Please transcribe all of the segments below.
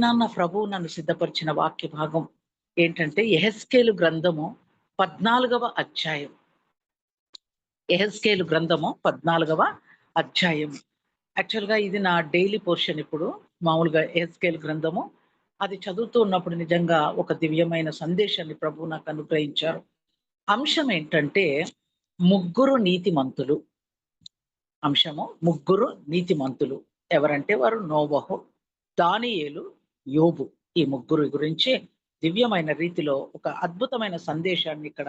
నాన్న ప్రభువు నన్ను సిద్ధపరిచిన వాక్య భాగం ఏంటంటే యెహెజ్కేలు గ్రంథము 14వ అధ్యాయం. యెహెజ్కేలు గ్రంథము 14వ అధ్యాయం. యాక్చువల్‌గా ఇది నా డైలీ పోర్షన్ ఇప్పుడు. మామూలుగా యెహెజ్కేలు గ్రంథము అది చదువుతూ ఉన్నప్పుడు నిజంగా ఒక దివ్యమైన సందేశాన్ని ప్రభువు నాకు అనుగ్రహించారు. అంశం ఏంటంటే ముగ్గురు నీతిమంతులు. ముగ్గురు నీతిమంతులు. ఎవరంటే వారు నోవహు, దానియేలు, యోబు. ఈ ముగ్గురు గురించి దివ్యమైన రీతిలో ఒక అద్భుతమైన సందేశాన్ని ఇక్కడ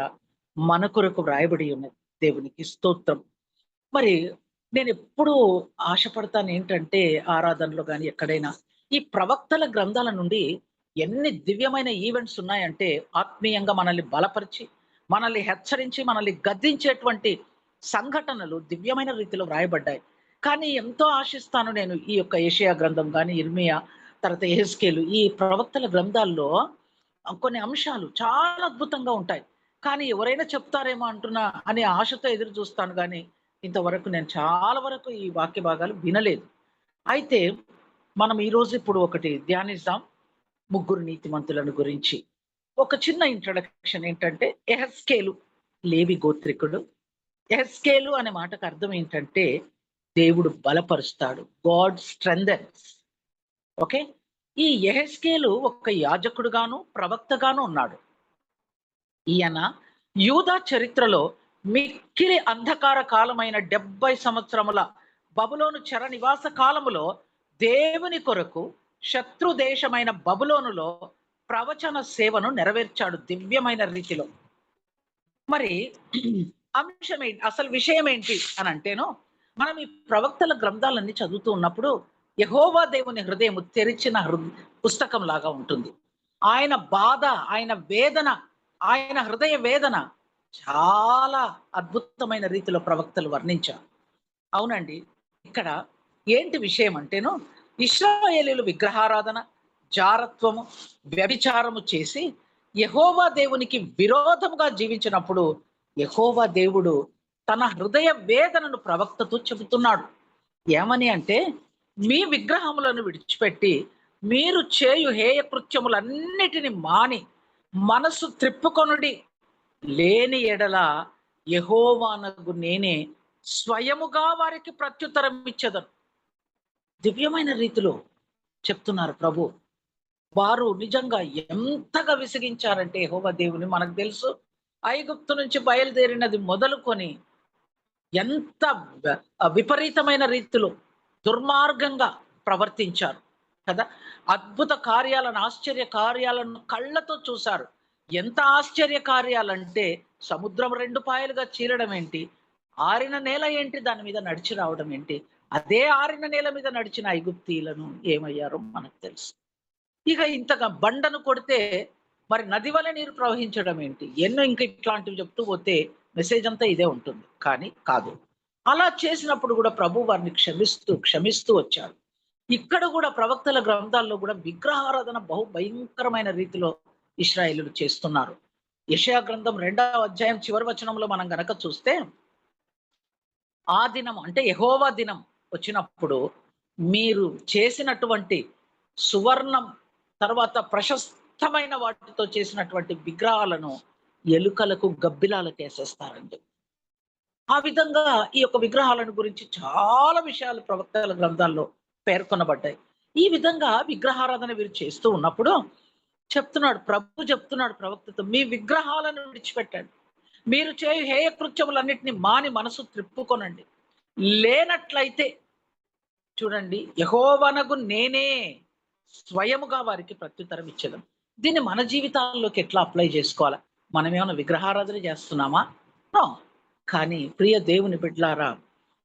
మన కొరకు వ్రాయబడి ఉన్నది. దేవునికి స్తోత్రం. మరి నేనెప్పుడూ ఆశపడతాను ఏంటంటే ఆరాధనలో గాని ఎక్కడైనా ఈ ప్రవక్తల గ్రంథాల నుండి ఎన్ని దివ్యమైన ఈవెంట్స్ ఉన్నాయంటే ఆత్మీయంగా మనల్ని బలపరిచి, మనల్ని హెచ్చరించి, మనల్ని గద్దించేటువంటి సంఘటనలు దివ్యమైన రీతిలో వ్రాయబడ్డాయి. కానీ ఎంతో ఆశిస్తాను నేను ఈ యొక్క యెషయా గ్రంథం గాని, ఇర్మియా, తర్వాత యెహెజ్కేలు ఈ ప్రవక్తల గ్రంథాల్లో కొన్ని అంశాలు చాలా అద్భుతంగా ఉంటాయి. కానీ ఎవరైనా చెప్తారేమో అంటున్నా అనే ఆశతో ఎదురు చూస్తాను గానీ, ఇంతవరకు నేను చాలా వరకు ఈ వాక్య భాగాలు వినలేదు. అయితే మనం ఈరోజు ఇప్పుడు ఒకటి ధ్యానిద్దాం. ముగ్గురు నీతిమంతులను గురించి. ఒక చిన్న ఇంట్రడక్షన్ ఏంటంటే యెహెజ్కేలు లేవి గోత్రికుడు. యెహెజ్కేలు అనే మాటకు అర్థం ఏంటంటే దేవుడు బలపరుస్తాడు. గాడ్ స్ట్రెంథెన్స్. ఓకే. ఈ యెహెజ్కేలు ఒక యాజకుడుగాను, ప్రవక్తగాను ఉన్నాడు. ఈయన యూదా చరిత్రలో మిక్కిలి అంధకార కాలమైన 70 సంవత్సరముల బబులోను చెర నివాస కాలములో దేవుని కొరకు శత్రు దేశమైన బబులోనులో ప్రవచన సేవను నెరవేర్చాడు దివ్యమైన రీతిలో. మరి అసలు విషయం ఏంటి అని అంటేను, మనం ఈ ప్రవక్తల గ్రంథాలన్నీ చదువుతూ ఉన్నప్పుడు యెహోవా దేవుని హృదయము తెరిచిన పుస్తకం లాగా ఉంటుంది. ఆయన బాధ, ఆయన వేదన, ఆయన హృదయ వేదన చాలా అద్భుతమైన రీతిలో ప్రవక్తలు వర్ణించారు. అవునండి. ఇక్కడ ఏంటి విషయం అంటేను, ఇశ్రాయేలీయులు విగ్రహారాధన, జారత్వము, వ్యభిచారము చేసి యెహోవా దేవునికి విరోధముగా జీవించినప్పుడు యెహోవా దేవుడు తన హృదయ వేదనను ప్రవక్తతో చెబుతున్నాడు. ఏమని అంటే, మీ విగ్రహములను విడిచిపెట్టి మీరు చేయు హేయ కృత్యములన్నిటిని మాని మనసు త్రిప్పుకొనుడి. లేని ఎడల యెహోవానగు నేనే స్వయముగా వారికి ప్రత్యుత్తరం ఇచ్చెదను. దివ్యమైన రీతిలో చెప్తున్నారు ప్రభు. వారు నిజంగా ఎంతగా విసిగించారంటే యెహోవా దేవుని మనకు తెలుసు. ఐగుప్తు నుంచి బయలుదేరినది మొదలుకొని ఎంత విపరీతమైన రీతిలో దుర్మార్గంగా ప్రవర్తించారు కదా. అద్భుత కార్యాలను, ఆశ్చర్య కార్యాలను కళ్ళతో చూశారు. ఎంత ఆశ్చర్య కార్యాలంటే సముద్రం 2 పాయలుగా చీలడం ఏంటి, ఆరిన నేల ఏంటి దాని మీద నడిచి రావడం ఏంటి, అదే ఆరిన నేల మీద నడిచిన ఐగుప్తీయులను ఏమయ్యారో మనకు తెలుసు. ఇక ఇంతగా బండను కొడితే మరి నది వలె నీరు ప్రవహించడం ఏంటి? ఎన్నో ఇంకా ఇట్లాంటివి చెప్తూ పోతే మెసేజ్ అంతా ఇదే ఉంటుంది. కానీ కాదు. అలా చేసినప్పుడు కూడా ప్రభు వారిని క్షమిస్తూ వచ్చాడు. ఇక్కడ కూడా ప్రవక్తల గ్రంథాల్లో కూడా విగ్రహారాధన బహు భయంకరమైన రీతిలో ఇశ్రాయేలీయులు చేస్తున్నారు. యెషయా గ్రంథం 2వ అధ్యాయం చివరి వచనంలో మనం గనక చూస్తే, ఆ దినం అంటే యెహోవా దినం వచ్చినప్పుడు మీరు చేసినటువంటి సువర్ణం తర్వాత ప్రశస్తమైన వాటితో చేసినటువంటి విగ్రహాలను ఎలుకలకు, గబ్బిలాలకు ఏసేస్తారండి. ఆ విధంగా ఈ యొక్క విగ్రహాలను గురించి చాలా విషయాలు ప్రవక్తల గ్రంథాల్లో పేర్కొనబడ్డాయి. ఈ విధంగా విగ్రహారాధన వీరు చేస్తూ ఉన్నప్పుడు ప్రభు చెప్తున్నాడు ప్రవక్తతో, మీ విగ్రహాలను విడిచిపెట్టండి. మీరు చేయు హేయ కృత్యములన్నిటిని మాని మనసు త్రిప్పుకొనండి. లేనట్లయితే చూడండి, యెహోవానగు నేనే స్వయముగా వారికి ప్రత్యుత్తరం ఇచ్చేదను. దీన్ని మన జీవితాల్లోకి ఎట్లా అప్లై చేసుకోవాలా? మనమేమన్నా విగ్రహారాధన చేస్తున్నామా? నో. కానీ ప్రియ దేవుని బిడ్డలారా,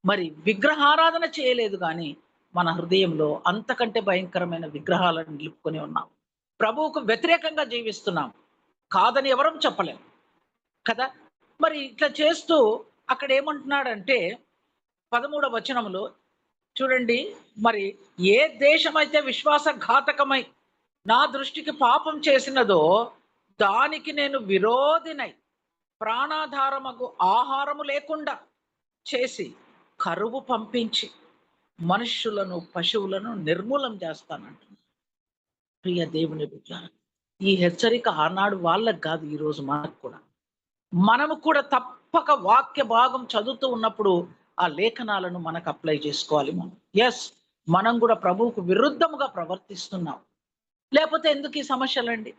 మరి విగ్రహారాధన చేయలేదు గానీ, మన హృదయంలో అంతకంటే భయంకరమైన విగ్రహాలను నిలుపుకొని ఉన్నాం. ప్రభువుకు వ్యతిరేకంగా జీవిస్తున్నాం. కాదని ఎవరం చెప్పలేం కదా. మరి ఇట్లా చేస్తూ అక్కడ ఏమంటున్నాడంటే 13వ వచనములో చూడండి, మరి ఏ దేశమైతే విశ్వాసఘాతకమై నా దృష్టికి పాపం చేసినదో దానికి నేను విరోధినై ప్రాణాధారమగు ఆహారము లేకుండా చేసి కరువు పంపించి మనుష్యులను, పశువులను నిర్మూలం చేస్తానంటున్నాడు. ప్రియ దేవుని బిడ్డ, ఈ హెచ్చరిక ఆనాడు వాళ్ళకి కాదు, ఈరోజు మనకు కూడా. మనము కూడా తప్పక వాక్య భాగం చదువుతూ ఉన్నప్పుడు ఆ లేఖనాలను మనకు అప్లై చేసుకోవాలి మనం. ఎస్, మనం కూడా ప్రభువుకు విరుద్ధముగా ప్రవర్తిస్తున్నాం. లేకపోతే ఎందుకు ఈ సమస్యలండి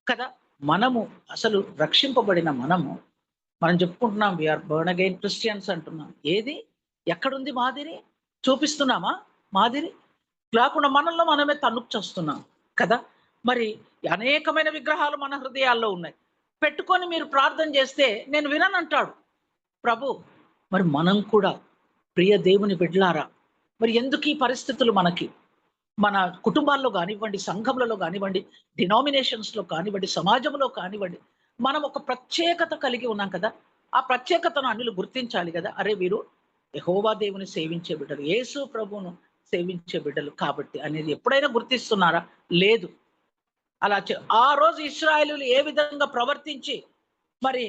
కదా. మనము అసలు రక్షింపబడిన మనం చెప్పుకుంటున్నాం వీఆర్ బర్న్ అగైన్ క్రిస్టియన్స్ అంటున్నాం. ఏది ఎక్కడుంది మాదిరి? చూపిస్తున్నామా మాదిరి? లేకుండా మనల్లో మనమే తన్నుకు చేస్తున్నాం కదా. మరి అనేకమైన విగ్రహాలు మన హృదయాల్లో ఉన్నాయి. పెట్టుకొని మీరు ప్రార్థన చేస్తే నేను విననంటాడు ప్రభు. మరి మనం కూడా ప్రియ దేవుని బిడ్డలారా, మరి ఎందుకు ఈ పరిస్థితులు మనకి? మన కుటుంబాల్లో కానివ్వండి, సంఘములలో కానివ్వండి, డినామినేషన్స్‌లో కానివ్వండి, సమాజంలో కానివ్వండి, మనం ఒక ప్రత్యేకత కలిగి ఉన్నాం కదా. ఆ ప్రత్యేకతను అన్యులు గుర్తించాలి కదా. అరే వీరు యెహోవా దేవుని సేవించే బిడ్డలు, యేసు ప్రభువును సేవించే బిడ్డలు కాబట్టి అనేది ఎప్పుడైనా గుర్తిస్తున్నారా? లేదు. అలా ఆ రోజు ఇశ్రాయేలీయులు ఏ విధంగా ప్రవర్తించి మరి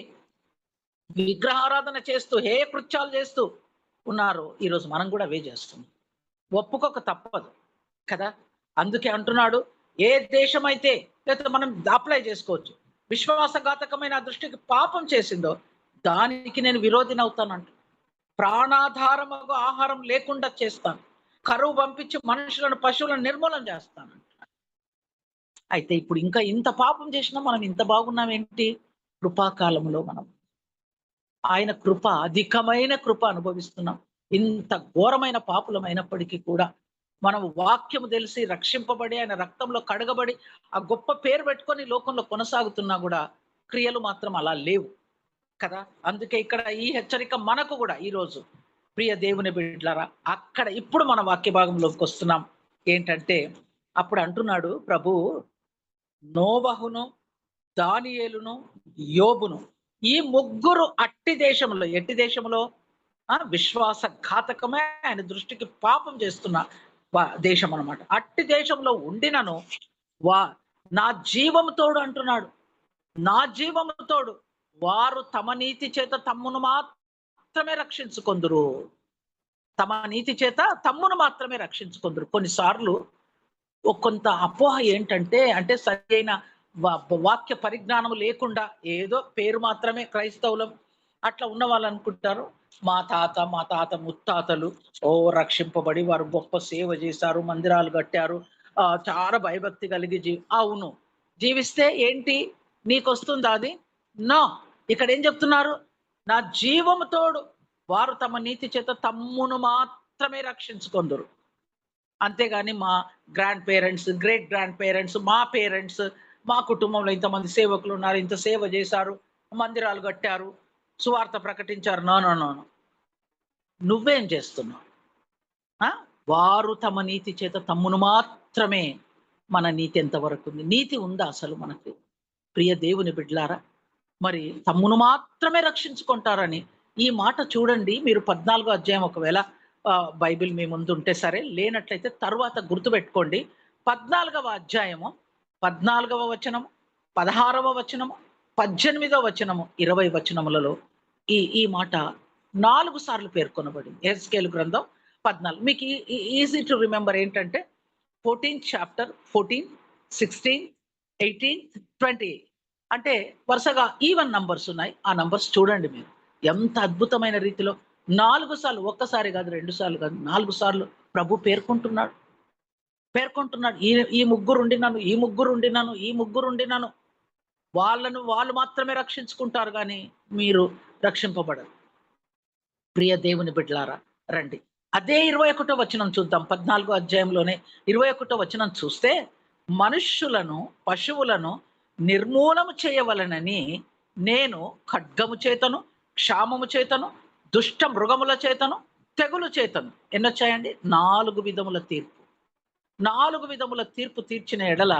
విగ్రహారాధన చేస్తూ హేయ కృత్యాలు చేస్తూ ఉన్నారో ఈరోజు మనం కూడా అవే చేస్తున్నాం. ఒప్పుకోక తప్పదు కదా. అందుకే అంటున్నాడు, ఏ దేశమైతే, లేకపోతే మనం అప్లై చేసుకోవచ్చు, విశ్వాసఘాతకమైన ఆ దృష్టికి పాపం చేసిందో దానికి నేను విరోధిని అవుతానంట. ప్రాణాధారముగా ఆహారం లేకుండా చేస్తాను, కరువు పంపించి మనుషులను పశువులను నిర్మూలన చేస్తానంట. అయితే ఇప్పుడు ఇంకా ఇంత పాపం చేసినా మనం ఇంత బాగున్నాం ఏంటి? కృపాకాలంలో మనం ఆయన కృప, అధికమైన కృప అనుభవిస్తున్నాం. ఇంత ఘోరమైన పాపులమైనప్పటికీ కూడా మనం వాక్యము తెలిసి రక్షింపబడి ఆయన రక్తంలో కడగబడి ఆ గొప్ప పేరు పెట్టుకొని లోకంలో కొనసాగుతున్నా కూడా క్రియలు మాత్రం అలా లేవు కదా. అందుకే ఇక్కడ ఈ హెచ్చరిక మనకు కూడా ఈరోజు ప్రియ దేవుని బిడ్డలారా, అక్కడ ఇప్పుడు మన వాక్య భాగంలోకి వస్తున్నాం. ఏంటంటే అప్పుడు అంటున్నాడు ప్రభు, నోవహును, దానియేలును, యోబును, ఈ ముగ్గురు అట్టి దేశంలో, ఎట్టి దేశంలో? విశ్వాసఘాతకమే ఆయన దృష్టికి పాపం చేస్తున్న దేశం అన్నమాట. అట్టి దేశంలో ఉండినను వా నా జీవము తోడు అంటున్నాడు, నా జీవము తోడు వారు తమ నీతి చేత తమ్మును మాత్రమే రక్షించుకొందురు. తమ నీతి చేత తమ్మును మాత్రమే రక్షించుకొందురు. కొన్నిసార్లు కొంత అపోహ ఏంటంటే, అంటే సరైన వాక్య పరిజ్ఞానం లేకుండా ఏదో పేరు మాత్రమే క్రైస్తవులం అట్లా ఉన్న వాళ్ళు అనుకుంటారు, మా తాత ముత్తాతలు రక్షింపబడి వారు గొప్ప సేవ చేశారు, మందిరాలు కట్టారు, చాలా భయభక్తి కలిగి అవును, జీవిస్తే ఏంటి నీకు వస్తుందా అది? నో. ఇక్కడ ఏం చెప్తున్నారు? నా జీవము తోడు వారు తమ నీతి చేత తమ్మును మాత్రమే రక్షించుకొందురు. అంతేగాని మా grand parents, great grand parents, మా పేరెంట్స్, మా కుటుంబంలో ఇంతమంది సేవకులు ఉన్నారు, ఇంత సేవ చేశారు, మందిరాలు కట్టారు, సువార్త ప్రకటించారు. No no no. నువ్వేం చేస్తున్నావు? వారు తమ నీతి చేత తమ్మును మాత్రమే. మన నీతి ఎంతవరకు ఉంది? నీతి ఉందా అసలు మనకి? ప్రియ దేవుని బిడ్డలారా, మరి తమ్మును మాత్రమే రక్షించుకుంటారని ఈ మాట చూడండి. మీరు 14వ అధ్యాయం ఒకవేళ బైబిల్ మీ ముందు ఉంటే సరే, లేనట్లయితే తరువాత గుర్తుపెట్టుకోండి. 14వ అధ్యాయము 14వ వచనము, 16వ వచనము, 18వ వచనము, 20 వచనములలో ఈ మాట 4 సార్లు పేర్కొనబడింది. యెహెజ్కేలు గ్రంథం 14. మీకు ఈజీ టు రిమెంబర్ ఏంటంటే 14th చాప్టర్, 14, 16, 18, 28 అంటే వరుసగా ఈవెన్ నంబర్స్ ఉన్నాయి. ఆ నంబర్స్ చూడండి మీరు. ఎంత అద్భుతమైన రీతిలో 4 సార్లు, ఒక్కసారి కాదు, 2 సార్లు కాదు, 4 సార్లు ప్రభు పేర్కొంటున్నాడు. ఈ ముగ్గురుండినను, ఈ ముగ్గురుండినను, ఈ ముగ్గురుండినను. వాళ్ళు మాత్రమే రక్షించుకుంటారు కానీ మీరు రక్షింపబడరు. ప్రియ దేవుని బిడ్డలారా రండి. అదే 21వ వచనం చూద్దాం. 14వ అధ్యాయంలోనే 21వ వచనం చూస్తే, మనుష్యులను పశువులను నిర్మూలము చేయవలనని నేను ఖడ్గము చేతను, క్షామము చేతను, దుష్ట మృగముల చేతను, తెగులు చేతను. ఎన్నొచ్చాయండి? 4 విధముల తీర్పు. 4 విధముల తీర్పు తీర్చిన ఎడల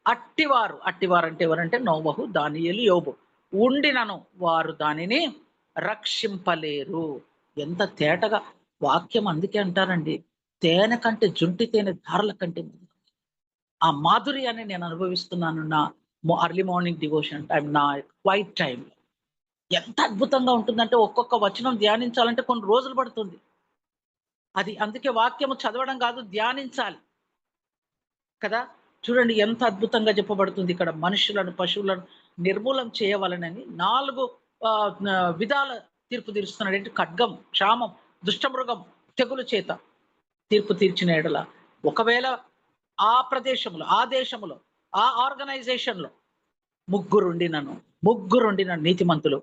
అట్టివారు అంటే ఎవరంటే నోవహు, దానియేలు, యోబు ఉండినను వారు దానిని రక్షింపలేరు. ఎంత తేటగా వాక్యం. అందుకే అంటారండి, తేనె కంటే, జుంటి తేనె ధారల కంటే ఆ మాధుర్యాన్ని నేను అనుభవిస్తున్నాను నా అర్లీ మార్నింగ్ డివోషన్ టైం, నా క్వైట్ టైం. ఎంత అద్భుతంగా ఉంటుందంటే ఒక్కొక్క వచనం ధ్యానించాలంటే కొన్ని రోజులు పడుతుంది. అది అందుకే వాక్యము చదవడం కాదు, ధ్యానించాలి కదా. చూడండి ఎంత అద్భుతంగా చెప్పబడుతుంది ఇక్కడ. మనుషులను, పశువులను నిర్మూలం చేయవలనని 4 విధాల తీర్పు తీరుస్తున్నాడు. ఏంటి? ఖడ్గం, క్షామం, దుష్టమృగం, తెగులు చేత తీర్పు తీర్చిన యెడల, ఒకవేళ ఆ ప్రదేశంలో, ఆ దేశంలో, ఆ ఆర్గనైజేషన్‌లో ముగ్గురుండినను నీతిమంతులు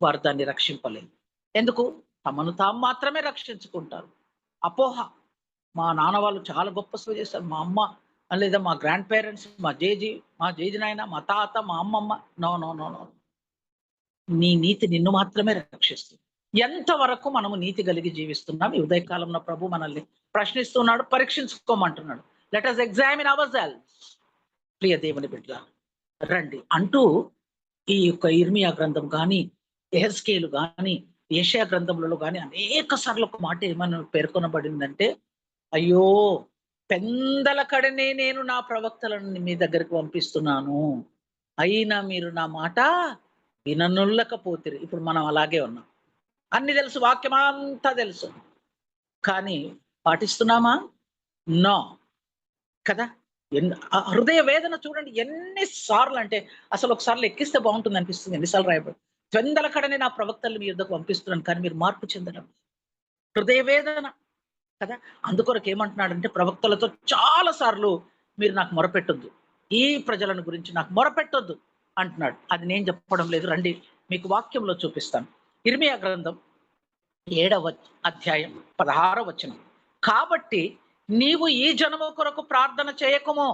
వారు దాన్ని రక్షింపలేరు. ఎందుకు? తమను తాము మాత్రమే రక్షించుకుంటారు. అపోహ. మా నాన్న వాళ్ళు చాలా గొప్ప సేవ చేశారు. మా అమ్మ లేదా మా గ్రాండ్ పేరెంట్స్, మా జేజి నాయన, మా తాత, మా అమ్మమ్మ. No, no, no, no. నీ నీతి నిన్ను మాత్రమే రక్షిస్తుంది. ఎంతవరకు మనము నీతి కలిగి జీవిస్తున్నాం? ఈ ఉదయకాలంలో ప్రభు మనల్ని ప్రశ్నిస్తున్నాడు, పరీక్షించుకోమంటున్నాడు. Let us examine ourselves. ప్రియ దేవుని బిడ్డలారా, రండి అంటూ ఈ యొక్క ఇర్మియా గ్రంథం గాని, యెహెజ్కేలు గాని, యెషయా గ్రంథములలో గాని అనేక సార్లు ఒక మాట ఏమని పేర్కొనబడిందంటే, అయ్యో! పెందల కడనే నేను నా ప్రవక్తలను మీ దగ్గరికి పంపిస్తున్నాను. అయినా మీరు నా మాట విననొల్లకపోతిరి. ఇప్పుడు మనం అలాగే ఉన్నాం. అన్ని తెలుసు, వాక్యమంతా తెలుసు. కానీ పాటిస్తున్నామా? నో. కదా! హృదయ వేదన చూడండి ఎన్ని సార్లు అంటే, అసలు ఒకసారి లెక్కిస్తే బాగుంటుంది అనిపిస్తుంది. ఎన్నిసార్లు రాయబడి పెందల కడనే నా ప్రవక్తలను మీ యొద్దకు పంపిస్తున్నాను, కానీ మీరు మార్పు చెందడం. హృదయ వేదన కదా! అందుకొరకు ఏమంటున్నాడంటే, ప్రవక్తలతో చాలా సార్లు మీరు నాకు మొరపెట్టొద్దు. ఈ ప్రజలను గురించి నాకు మొరపెట్టొద్దు అంటున్నాడు. అది నేను చెప్పడం లేదు. రండి మీకు వాక్యంలో చూపిస్తాను. ఇర్మియా గ్రంథం 7వ అధ్యాయం 16వ వచనం. కాబట్టి నీవు ఈ జనము కొరకు ప్రార్థన చేయకుమో,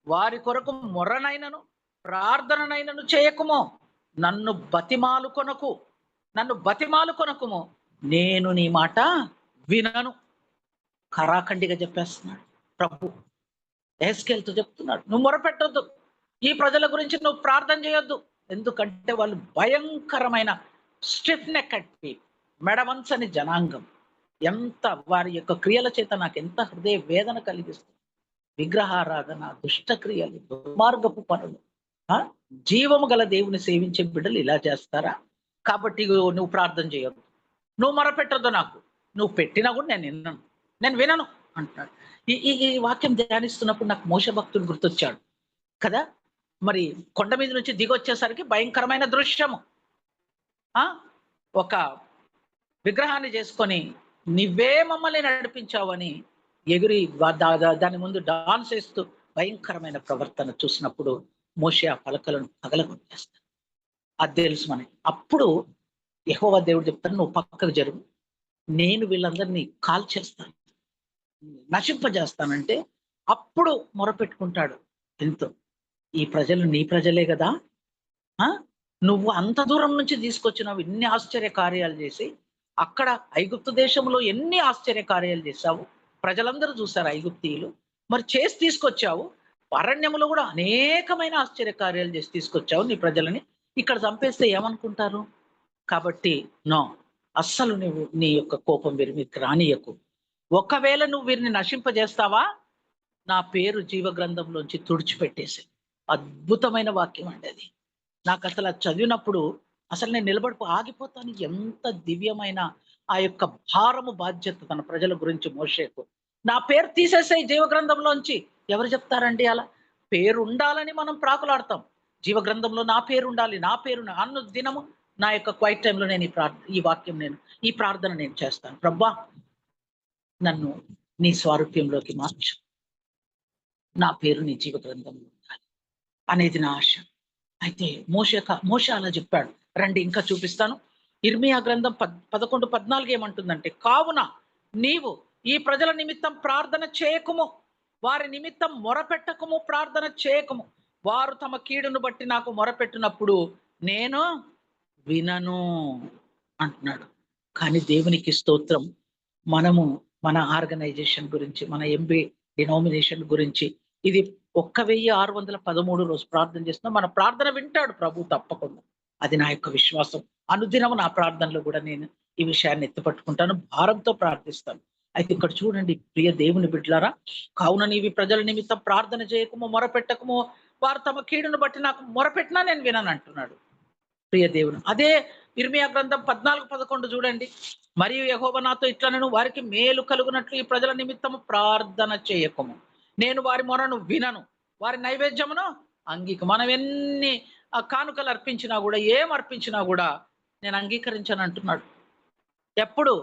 వారి కొరకు మొర్రనైనను ప్రార్థననైనను చేయకుమో, నన్ను బతిమాలు కొనకుము, నేను నీ మాట వినను. ఖరాఖండిగా చెప్పేస్తున్నాడు ప్రభు. యెహెజ్కేలుతో చెప్తున్నాడు, నువ్వు మొరపెట్టొద్దు, ఈ ప్రజల గురించి నువ్వు ప్రార్థన చేయొద్దు. ఎందుకంటే వాళ్ళు భయంకరమైన స్టిఫ్ నెక్డ్ పీపుల్, మెడవంచని జనాంగం. ఎంత వారి యొక్క క్రియల చేత నాకు ఎంత హృదయ వేదన కలిగిస్తుంది. విగ్రహారాధన, దుష్ట క్రియలు, దుర్మార్గపు పనులు. జీవము గల దేవుని సేవించే బిడ్డలు ఇలా చేస్తారా? కాబట్టి నువ్వు ప్రార్థన చేయొద్దు, నువ్వు మొరపెట్టొద్దు, నాకు నువ్వు పెట్టినా కూడా నేను వినను అంటున్నాడు. ఈ ఈ ఈ వాక్యం ధ్యానిస్తున్నప్పుడు నాకు మోషే భక్తుడు గుర్తొచ్చాడు కదా. మరి కొండ మీద నుంచి దిగొచ్చేసరికి భయంకరమైన దృశ్యము. ఒక విగ్రహాన్ని చేసుకొని నువ్వే మమ్మల్ని నడిపించావని ఎగిరి దాని ముందు డాన్స్ చేస్తూ భయంకరమైన ప్రవర్తన చూసినప్పుడు మోషే ఆ పలకలను పగలగొట్టేస్తాడు. అది తెలుసు మనకి. అప్పుడు యెహోవా దేవుడు చెప్తాడు, నువ్వు పక్కకు జరుగు, నేను వీళ్ళందరినీ కాల్చేస్తాను, నశింపజేస్తానంటే అప్పుడు మొరపెట్టుకుంటాడు. ఎంతో, ఈ ప్రజలు నీ ప్రజలే కదా, నువ్వు అంత దూరం నుంచి తీసుకొచ్చినావు, ఇన్ని ఆశ్చర్య కార్యాలు చేసి. అక్కడ ఐగుప్తు దేశంలో ఎన్ని ఆశ్చర్య కార్యాలు చేశావు, ప్రజలందరూ చూశారు ఐగుప్తీయులు. మరి చేసి తీసుకొచ్చావు, అరణ్యములో కూడా అనేకమైన ఆశ్చర్య కార్యాలు చేసి తీసుకొచ్చావు నీ ప్రజలని. ఇక్కడ చంపేస్తే ఏమనుకుంటారు? కాబట్టి నో, అస్సలు నువ్వు నీ యొక్క కోపం వీరి మీదకి రానియకు. ఒకవేళ నువ్వు వీరిని నశింపజేస్తావా, నా పేరు జీవ గ్రంథంలోంచి తుడిచిపెట్టేసి. అద్భుతమైన వాక్యం అండి అది. నాకు అసలు అది చదివినప్పుడు అసలు నేను ఆగిపోతాను. ఎంత దివ్యమైన ఆ యొక్క భారము, బాధ్యత తన ప్రజల గురించి మోషేకు. నా పేరు తీసేసాయి జీవ గ్రంథంలోంచి. ఎవరు చెప్తారండి అలా? పేరు ఉండాలని మనం ప్రాకులాడతాం. జీవ గ్రంథంలో నా పేరు ఉండాలి, నా పేరు అన్న దినము నా యొక్క క్వైట్ టైంలో నేను ఈ ప్రార్థన నేను చేస్తాను. ప్రభా, నన్ను నీ స్వారూప్యంలోకి మార్చు, నా పేరు నీ జీవ గ్రంథంలో ఉండాలి అనేది నా ఆశ. అయితే మోషే అలా చెప్పాడు. రండి ఇంకా చూపిస్తాను. ఇర్మియా గ్రంథం 11:14 ఏమంటుందంటే, కావున నీవు ఈ ప్రజల నిమిత్తం ప్రార్థన చేయకుము, వారి నిమిత్తం మొరపెట్టకుము, ప్రార్థన చేయకుము. వారు తమ కీడును బట్టి నాకు మొరపెట్టినప్పుడు నేను వినను అంటున్నాడు. కానీ దేవునికి స్తోత్రం, మనము మన ఆర్గనైజేషన్ గురించి, మన ఎంబీ డినామినేషన్ గురించి, ఇది 1613 రోజు ప్రార్థన చేస్తున్నాం. మన ప్రార్థన వింటాడు ప్రభు తప్పకుండా. అది నా యొక్క విశ్వాసం. అనుదినము నా ప్రార్థనలో కూడా నేను ఈ విషయాన్ని ఎత్తిపట్టుకుంటాను, భారంతో ప్రార్థిస్తాను. అయితే ఇక్కడ చూడండి ప్రియ దేవుని బిడ్డలారా, కావున నీవి ప్రజల నిమిత్తం ప్రార్థన చేయకము, మొరపెట్టకము, వారు తమ కీడును బట్టి నాకు మొరపెట్టినా నేను వినను అంటున్నాడు ప్రియ దేవుడు. అదే ఇర్మియా గ్రంథం 14:11 చూడండి. మరియు యెహోవా నాతో ఇట్లనెను, వారికి మేలు కలుగునట్లు ఈ ప్రజల నిమిత్తము ప్రార్థన చేయకము, నేను వారి మొరను వినను, వారి నైవేద్యమును మనం ఎన్ని కానుకలు అర్పించినా కూడా, ఏం అర్పించినా కూడా నేను అంగీకరించను అంటున్నాడు. ఎప్పుడు?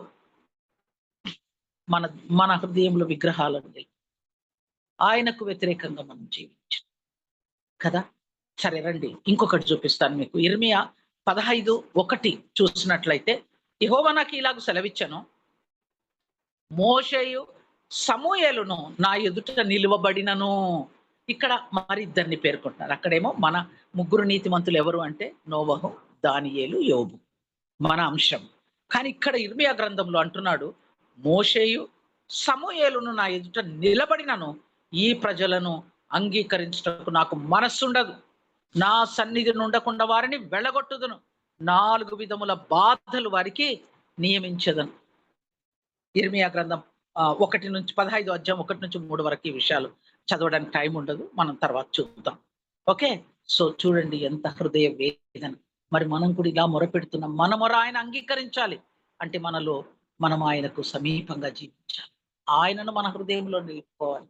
మన మన హృదయంలో విగ్రహాలను ఆయనకు వ్యతిరేకంగా మనం జీవించాం కదా. సరే రండి, ఇంకొకటి చూపిస్తాను మీకు. ఇర్మియా 15:1 చూసినట్లయితే, యెహోవా నాకు ఇలాగ సెలవిచ్చెను, మోషేయు సమూయేలును నా ఎదుట నిలువబడినను. ఇక్కడ మరి ఇద్దరిని పేర్కొంటున్నారు. అక్కడేమో మన ముగ్గురు నీతిమంతులు ఎవరు అంటే నోవహు, దానియేలు, యోబు, మన అంశం. కానీ ఇక్కడ ఇర్మియా గ్రంథంలో అంటున్నాడు, మోషేయు సమూయేలును నా ఎదుట నిలబడినను ఈ ప్రజలను అంగీకరించటకు నాకు మనస్సుండదు. నా సన్నిధి ఉండకుండా వారిని వెళ్ళగొట్టుదును. 4 విధముల బాధలు వారికి నియమించదను. ఇర్మియా గ్రంథం 15 అధ్యాయం 1-3 వరకు ఈ విషయాలు చదవడానికి టైం ఉండదు, మనం తర్వాత చూద్దాం. ఓకే, సో చూడండి ఎంత హృదయ వేదన. మరి మనం కూడా ఇలా మొరపెడుతున్నాం. మన మొర ఆయన అంగీకరించాలి అంటే మనం ఆయనకు సమీపంగా జీవించాలి. ఆయనను మన హృదయంలో నిలుపుకోవాలి.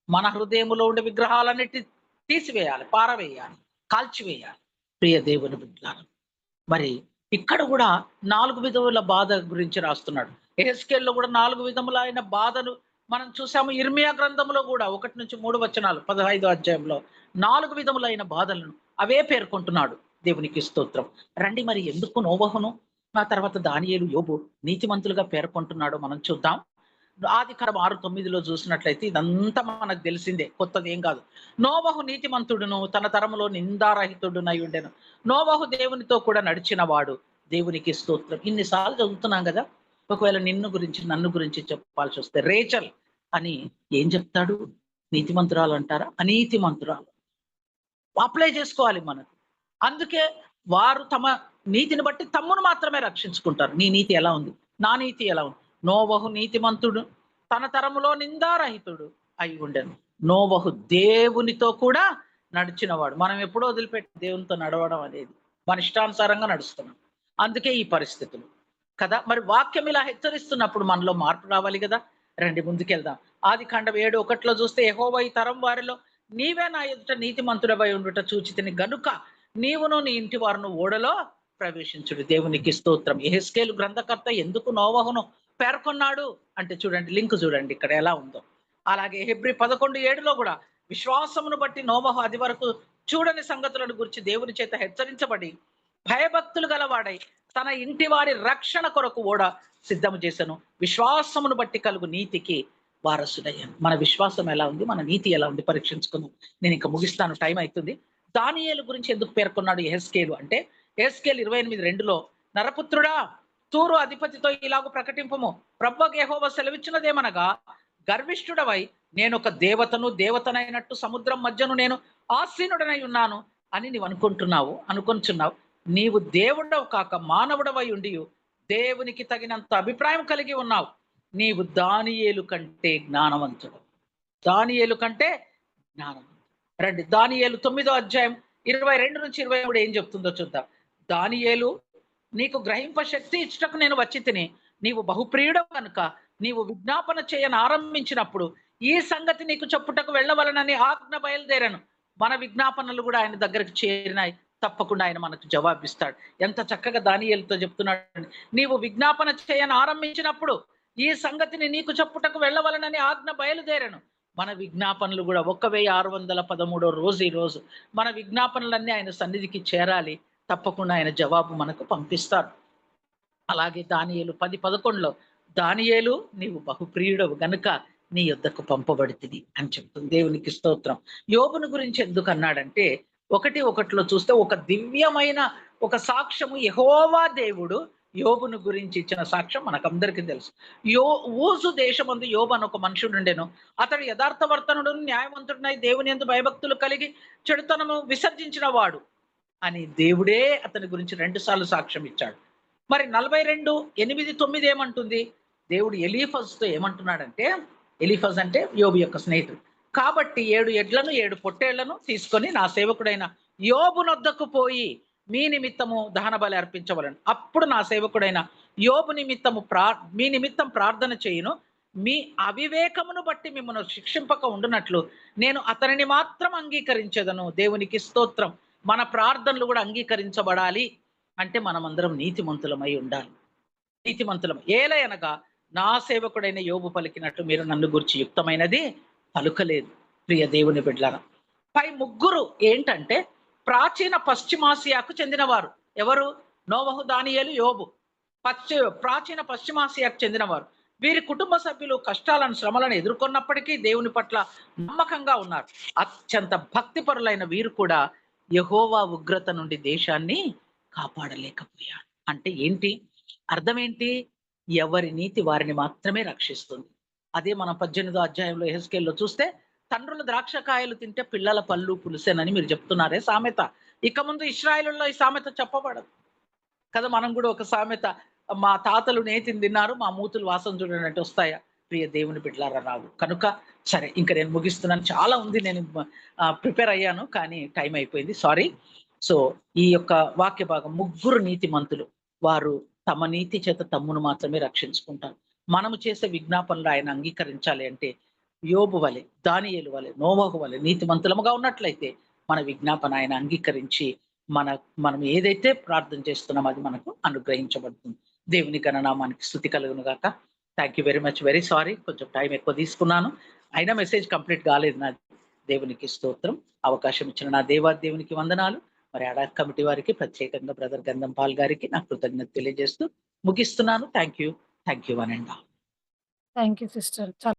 మన హృదయంలో ఉండే విగ్రహాలన్నిటి తీసివేయాలి, పారవేయాలి, కాల్చివేయాలి. ప్రియ దేవుని బిడ్డలారా, మరి ఇక్కడ కూడా 4 విధముల బాధ గురించి రాస్తున్నాడు. యెహెజ్కేలులో కూడా 4 విధములైన బాధలు మనం చూసాము. ఇర్మియా గ్రంథంలో కూడా 1-3 వచనాలు 15 అధ్యాయంలో 4 విధములైన బాధలను అవే పేర్కొంటున్నాడు. దేవునికి స్తోత్రం. రండి, మరి ఎందుకు నోవహును ఆ తర్వాత దానియేలు, యోబు నీతిమంతులుగా పేర్కొంటున్నాడో మనం చూద్దాం. ఆదికాండం 6:9 చూసినట్లయితే ఇదంతా మనకు తెలిసిందే, కొత్తది ఏం కాదు. నోవహు నీతిమంతుడును తన తరములో నిందారహితుడునై ఉండెను. నోవహు దేవునితో కూడా నడిచిన వాడు. దేవునికి స్తోత్రం. ఇన్నిసార్లు చదువుతున్నాం కదా. ఒకవేళ నన్ను గురించి చెప్పాల్సి వస్తే రేచల్ అని ఏం చెప్తాడు? నీతిమంతురాలు అంటారా? అనీతిమంతురాలు. అప్లై చేసుకోవాలి మనకు. అందుకే వారు తమ నీతిని బట్టి తమ్మును మాత్రమే రక్షించుకుంటారు. నీ నీతి ఎలా ఉంది? నా నీతి ఎలా ఉంది? నోవహు నీతిమంతుడు, తన తరములో నిందారహితుడు అయి ఉండెను. నోవహు దేవునితో కూడా నడిచినవాడు. మనం ఎప్పుడో వదిలిపెట్టి దేవునితో నడవడం అనేది మన ఇష్టానుసారంగా నడుస్తున్నాం. అందుకే ఈ పరిస్థితులు కదా. మరి వాక్యం ఇలా హెచ్చరిస్తున్నప్పుడు మనలో మార్పు రావాలి కదా. రండి ముందుకెళ్దాం. ఆదికాండం 7:1 చూస్తే, యెహోవా ఈ తరం వారిలో నీవే నా ఎదుట నీతిమంతుడవై ఉండుట చూచితిని గనుక నీవును నీ ఇంటి వారును ఓడలో ప్రవేశించుడు. దేవునికి స్తోత్రం. యెహెజ్కేలు గ్రంథకర్త ఎందుకు నోవహును పేర్కొన్నాడు అంటే చూడండి, లింక్ చూడండి ఇక్కడ ఎలా ఉందో. అలాగే హెబ్రీ 11:7లో కూడా విశ్వాసమును బట్టి నోవహు అది వరకు చూడని సంగతులను గురించి దేవుని చేత హెచ్చరించబడి భయభక్తులు గలవాడై తన ఇంటి వారి రక్షణ కొరకు ఓడ సిద్ధము చేశాను. విశ్వాసమును బట్టి కలుగు నీతికి వారసుడయ్యాను. మన విశ్వాసం ఎలా ఉంది, మన నీతి ఎలా ఉంది పరీక్షించుకుందాం. నేను ఇంకా ముగిస్తాను, టైం అవుతుంది. దానియేలు గురించి ఎందుకు పేర్కొన్నాడు యెహెజ్కేలు అంటే, యెహెజ్కేలు 28:2లో, నరపుత్రుడా తూరు అధిపతితో ఇలాగ ప్రకటింపము, ప్రభువైన యెహోవా సెలవిచ్చినదేమనగా, గర్విష్ఠుడవై నేను ఒక దేవతనైనట్టు సముద్రం మధ్యను నేను ఆసీనుడనై ఉన్నాను అని నీవు అనుకొంచున్నావు. నీవు దేవుడవు కాక మానవుడవై ఉండి దేవునికి తగినంత అభిప్రాయం కలిగి ఉన్నావు. నీవు దానియేలు కంటే జ్ఞానవంతుడు. రండి, దానియేలు 9వ అధ్యాయం 22-23 ఏం చెప్తుందో చూద్దాం. దానియేలు, నీకు గ్రహింప శక్తి ఇచ్చటకు నేను వచ్చి తిని, నీవు బహుప్రియుడవు కనుక నీవు విజ్ఞాపన చేయని ఆరంభించినప్పుడు ఈ సంగతి నీకు చెప్పుటకు వెళ్ళవలనని ఆజ్ఞ బయలుదేరాను. మన విజ్ఞాపనలు కూడా ఆయన దగ్గరకు చేరినాయి. తప్పకుండా ఆయన మనకు జవాబిస్తాడు. ఎంత చక్కగా దానియేలుతో చెప్తున్నాడు. నీవు విజ్ఞాపన చేయని ఆరంభించినప్పుడు ఈ సంగతిని నీకు చెప్పుటకు వెళ్ళవలనని ఆజ్ఞ బయలుదేరాను. మన విజ్ఞాపనలు కూడా 1613 రోజు ఈ రోజు మన విజ్ఞాపనలన్నీ ఆయన సన్నిధికి చేరాలి. తప్పకుండా ఆయన జవాబు మనకు పంపిస్తారు. అలాగే దానియేలు 10:11లో, దానియేలు నీవు బహుప్రియుడవు గనుక నీ యొద్దకు పంపబడితిని అని చెప్తుంది. దేవునికి స్తోత్రం. యోబును గురించి ఎందుకు అన్నాడంటే 1:1లో చూస్తే ఒక దివ్యమైన ఒక సాక్ష్యము యెహోవా దేవుడు యోబును గురించి ఇచ్చిన సాక్ష్యం మనకందరికీ తెలుసు. ఊజు దేశమందు యోబు అని ఒక మనుషుడు ఉండెను. అతడు యథార్థవర్తనుడు, న్యాయవంతుడినై దేవుని యందు భయభక్తులు కలిగి చెడుతనము విసర్జించిన వాడు అని దేవుడే అతని గురించి 2 సార్లు సాక్ష్యం ఇచ్చాడు. మరి 42:8-9 ఏమంటుంది? దేవుడు ఎలీఫజుతో ఏమంటున్నాడంటే, ఎలీఫజ్ అంటే యోబు యొక్క స్నేహితుడు. కాబట్టి 7 ఎడ్లను 7 పొట్టేళ్లను తీసుకొని నా సేవకుడైన యోబు నొద్దకు పోయి మీ నిమిత్తము దహన బలి అర్పించవలను. అప్పుడు నా సేవకుడైన యోబు మీ నిమిత్తం ప్రార్థన చేయును. మీ అవివేకమును బట్టి మిమ్మల్ని శిక్షింపక ఉండునట్లు నేను అతనిని మాత్రం అంగీకరించేదను. దేవునికి స్తోత్రం. మన ప్రార్థనలు కూడా అంగీకరించబడాలి అంటే మనమందరం నీతిమంతులమై ఉండాలి. నీతిమంతులం. ఏలయనగా నా సేవకుడైన యోబు పలికినట్టు మీరు నన్ను గూర్చి యుక్తమైనది పలుకలేదు. ప్రియ దేవుని బిడ్డలారా. పై ముగ్గురు ఏంటంటే ప్రాచీన పశ్చిమాసియాకు చెందినవారు. ఎవరు? నోవహు, దానియేలు, యోబు. ప్రాచీన పశ్చిమాసియాకు చెందినవారు. వీరి కుటుంబ సభ్యులు కష్టాలను, శ్రమలను ఎదుర్కొన్నప్పటికీ దేవుని పట్ల నమ్మకంగా ఉన్నారు. అత్యంత భక్తిపరులైన వీరు కూడా యెహోవా ఉగ్రత నుండి దేశాన్ని కాపాడలేకపోయారు. అంటే ఏంటి? అర్థమేంటి? ఎవరి నీతి వారిని మాత్రమే రక్షిస్తుంది. అదే మనం 18వ అధ్యాయంలో యెహెజ్కేలులో చూస్తే తండ్రుల ద్రాక్ష కాయలు తింటే పిల్లల పళ్ళు పులిసెనని మీరు చెప్తున్నారే సామెత. ఇక ముందు ఇశ్రాయేలులో ఈ సామెత చెప్పబడదు. కదా మనం కూడా ఒక సామెత మా తాతలు నేతిని తిన్నారు, మా మూతులు వాసన చూడనట్టు వస్తాయా? ప్రియ దేవుని బిడ్డలారా రావు. కనుక సరే ఇంక నేను ముగిస్తున్నాను. చాలా ఉంది నేను ప్రిపేర్ అయ్యాను కానీ టైం అయిపోయింది. సారీ. సో ఈ యొక్క వాక్య భాగం ముగ్గురు నీతిమంతులు. వారు తమ నీతి చేత తమ్మును మాత్రమే రక్షించుకుంటారు. మనము చేసే విజ్ఞాపనలు ఆయన అంగీకరించాలి అంటే యోబు వలె, దానియేలు వలె, నోవహు వలె నీతిమంతులముగా ఉన్నట్లయితే మన విజ్ఞాపన ఆయన అంగీకరించి మనం ఏదైతే ప్రార్థన చేస్తున్నామో అది మనకు అనుగ్రహించబడుతుంది. దేవుని ఘననామానికి స్తుతి కలుగును గాక. Thank you very much. Very sorry కొంచెం టైం ఎక్కువ తీసుకున్నాను. అయినా మెసేజ్ కంప్లీట్ కాలేదు నాది. దేవునికి స్తోత్రం. అవకాశం ఇచ్చిన నా దేవునికి వందనాలు. మరి అడాక్ కమిటీ వారికి ప్రత్యేకంగా బ్రదర్ గంధం పాల్ గారికి నా కృతజ్ఞత తెలియజేస్తూ ముగిస్తున్నాను. Thank you. Thank you one and all. Thank you sister.